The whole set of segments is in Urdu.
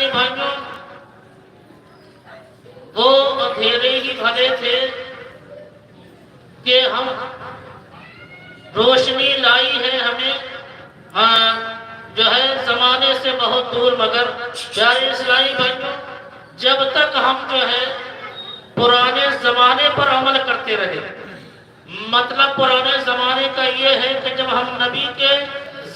اسلامی بھائیوں، وہ اندھیرے ہی بھلے تھے کہ ہم روشنی لائی ہے ہمیں جو ہے زمانے سے بہت دور، مگر پیارے اسلامی بھائیوں جب تک ہم جو ہے پرانے زمانے پر عمل کرتے رہے، مطلب پرانے زمانے کا یہ ہے کہ جب ہم نبی کے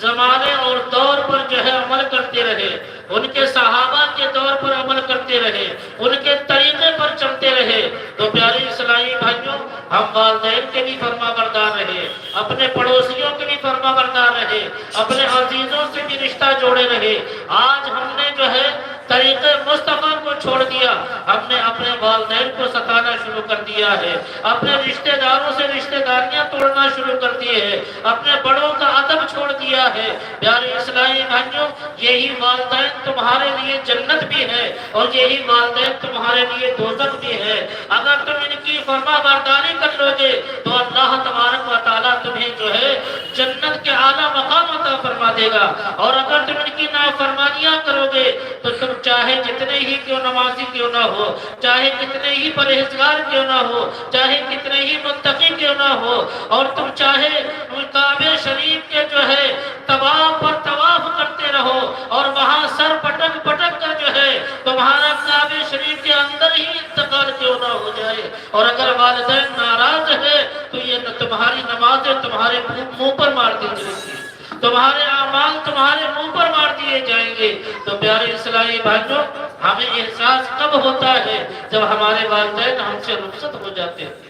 زمانے اور دور پر جو ہے عمل کرتے رہے، ان کے صحابہ کے دور پر عمل کرتے رہے، ان کے طریقے پر چلتے رہے، تو پیارے اسلامی بھائیوں ہم والدین کے بھی فرما بردار رہے، اپنے پڑوسیوں کے بھی فرما بردار رہے، اپنے عزیزوں سے بھی رشتہ جوڑے رہے۔ آج ہم نے جو ہے طریقے مصطفیٰ کو چھوڑ دیا، ہم نے اپنے والدین کو ستانا شروع کر دیا ہے، اپنے رشتہ داروں سے رشتہ داریاں توڑنا شروع کر دی ہے، اپنے بڑوں کا ادب چھوڑ دیا ہے۔ پیارے اسلامی بھائیوں یہی والدین تمہارے لیے جنت بھی ہے اور یہی والدین تمہارے لیے دوزخ بھی ہے۔ اگر تم ان کی فرما برداری کر لو گے تو اللہ تبارک و تعالیٰ تمہیں جو ہے جنت کے اعلیٰ مقام عطا فرما دے گا، اور اگر تم ان کی نافرمانیاں کرو گے تو تم چاہے جتنے ہی کیوں نمازی کیوں نہ ہو، چاہے کتنے ہی پرہیزگار کیوں نہ ہو، چاہے کتنے ہی متقی کیوں نہ ہو، اور تم چاہے کعبہ شریف کے جو ہے طواف پر طواف کرتے رہو اور وہاں سر پٹک پٹک کر جو ہے تمہارا کعبہ شریف کے اندر ہی انتقال کیوں نہ ہو جائے، اور اگر والدین ناراض ہے تو یہ تمہاری نمازیں تمہارے منہ پر مار دی جائیں گی، تمہارے اعمال تمہارے منہ پر مار دیے جائیں گے۔ تو پیارے اسلامی بھائیوں ہمیں احساس کب ہوتا ہے؟ جب ہمارے والدین ہم سے رخصت ہو جاتے ہیں،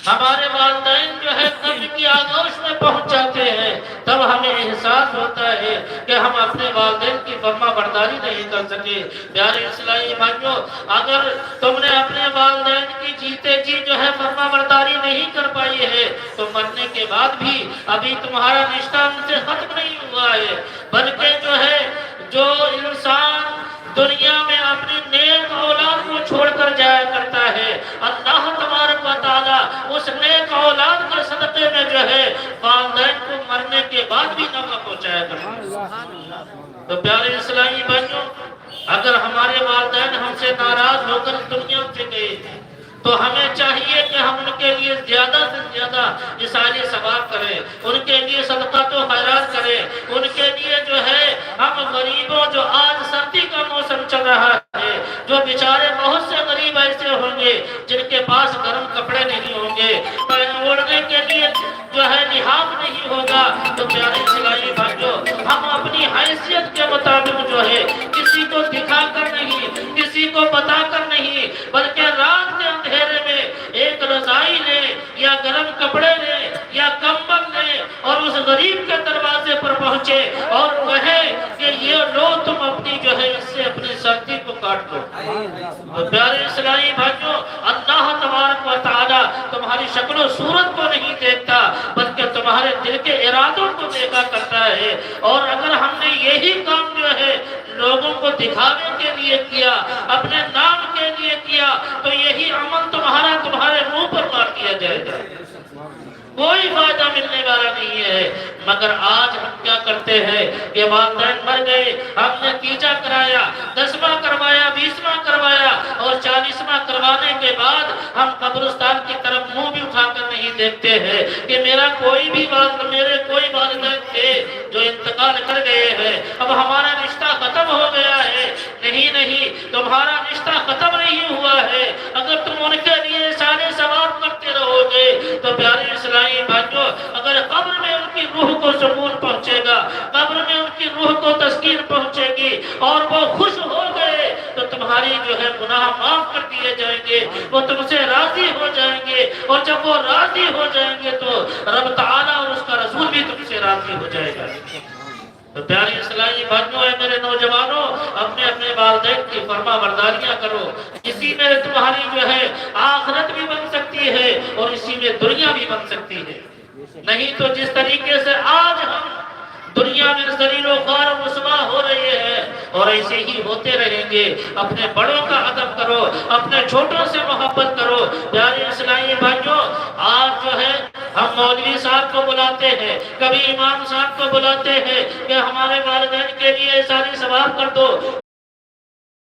ہمارے والدین جو ہے قبر کی آغوش میں پہنچ جاتے ہیں، تب ہمیں احساس ہوتا ہے کہ ہم اپنے والدین کی فرما برداری نہیں کر سکے۔ پیارے اسلامی بھائیوں اگر تم نے اپنے والدین کی جیتے جی جو ہے فرما برداری نہیں کر پائی ہے تو مرنے کے بعد بھی ابھی تمہارا رشتہ ان سے ختم نہیں ہوا ہے، بلکہ جو ہے جو انسان دنیا میں اپنی نیک اولاد کو چھوڑ کر جایا کرتا ہے، اللہ تبارک و تعالیٰ اس نیک اولاد کے صدقے میں جو ہے والدین کو مرنے کے بعد بھی نفع پہنچایا کرتا ہے۔ تو پیارے اسلامی بھائیوں اگر ہمارے والدین ہم سے ناراض ہو کر دنیا سے گئے تو ہمیں چاہیے کہ ہم ان کے لیے زیادہ سے زیادہ اِساری ثواب کریں، ان کے لیے صدقات و خیرات کریں، ان کے لیے جو ہے ہم غریبوں، جو آج سردی کا موسم چل رہا ہے، جو بیچارے بہت سے غریب ایسے ہوں گے جن کے پاس گرم کپڑے نہیں ہوں گے، اوڑھنے کے لیے جو ہے لحاظ نہیں ہوگا، تو پیارے اسلامی بھائیوں ہم اپنی حیثیت کے مطابق جو ہے کسی کو دکھا کر نہیں، کسی کو بتا کر نہیں، بلکہ رات کے اندھیرے میں ایک رضائی لے یا گرم کپڑے لے یا کمبل لے اور اس غریب کے دروازے پر پہنچے اور کہے کہ یہ لو تم اپنی جو ہے اس سے اپنی سردی کو کاٹ دو۔ تو پیارے اسلامی بھائیوں اللہ تبارک و تعالی تمہاری شکل و صورت کو نہیں دیکھتا بلکہ تمہارے دل کے ارادوں کو دیکھا کرتا ہے، اور اگر ہم نے یہی کام جو ہے لوگوں کو دکھانے کے لیے کیا، اپنے نام کے لیے کیا، تو یہی عمل تمہارے منہ پر مار دیا جائے گا، کوئی فائدہ ملنے والا نہیں ہے۔ مگر آج ہم کیا کرتے ہیں کہ والدین مر گئے، ہم نے تیجا کرایا، 10واں کروایا، 20واں کروایا، اور 40واں کروانے کے بعد ہم قبرستان کی طرف منہ بھی اٹھا کر نہیں دیکھتے ہیں کہ میرے کوئی والدین تھے جو انتقال کر گئے ہیں، اب ہمارا رشتہ ختم ہو گیا ہے۔ نہیں، تمہارا رشتہ ختم نہیں ہوا ہے، اگر تم ان کے لیے سارے ثواب کرتے رہو گے تو پیارے اسلامی بھائیوں اگر قبر میں ان کی روح کو سکون پہنچے گا، قبر میں ان کی روح کو تسکین پہنچے گی اور وہ خوش ہو گئے تو تمہاری جو ہے گناہ معاف کر دیے جائیں گے، وہ تم سے راضی ہو جائیں گے، اور جب وہ راضی ہو جائیں گے تو رب تعالیٰ اور اس کا رسول بھی تم سے راضی ہو جائے گا۔ تو پیاری اسلامی بھائیوں اے میرے نوجوانوں اپنے والدین کی فرما برداریاں کرو، اسی میں تمہاری جو ہے آخرت بھی بن سکتی ہے اور اسی میں دنیا بھی بن سکتی ہے۔ نہیں تو جس طریقے سے آج ہم دنیا میں ذلیل و خوار و رسوا ہو رہے ہیں اور ایسے ہی ہوتے رہیں گے۔ اپنے بڑوں کا ادب کرو، اپنے چھوٹوں سے محبت کرو۔ پیارے اسلامی بھائیوں آج جو ہے ہم مولوی صاحب کو بلاتے ہیں، کبھی امام صاحب کو بلاتے ہیں کہ ہمارے والدین کے لیے ساری ثواب کر دو،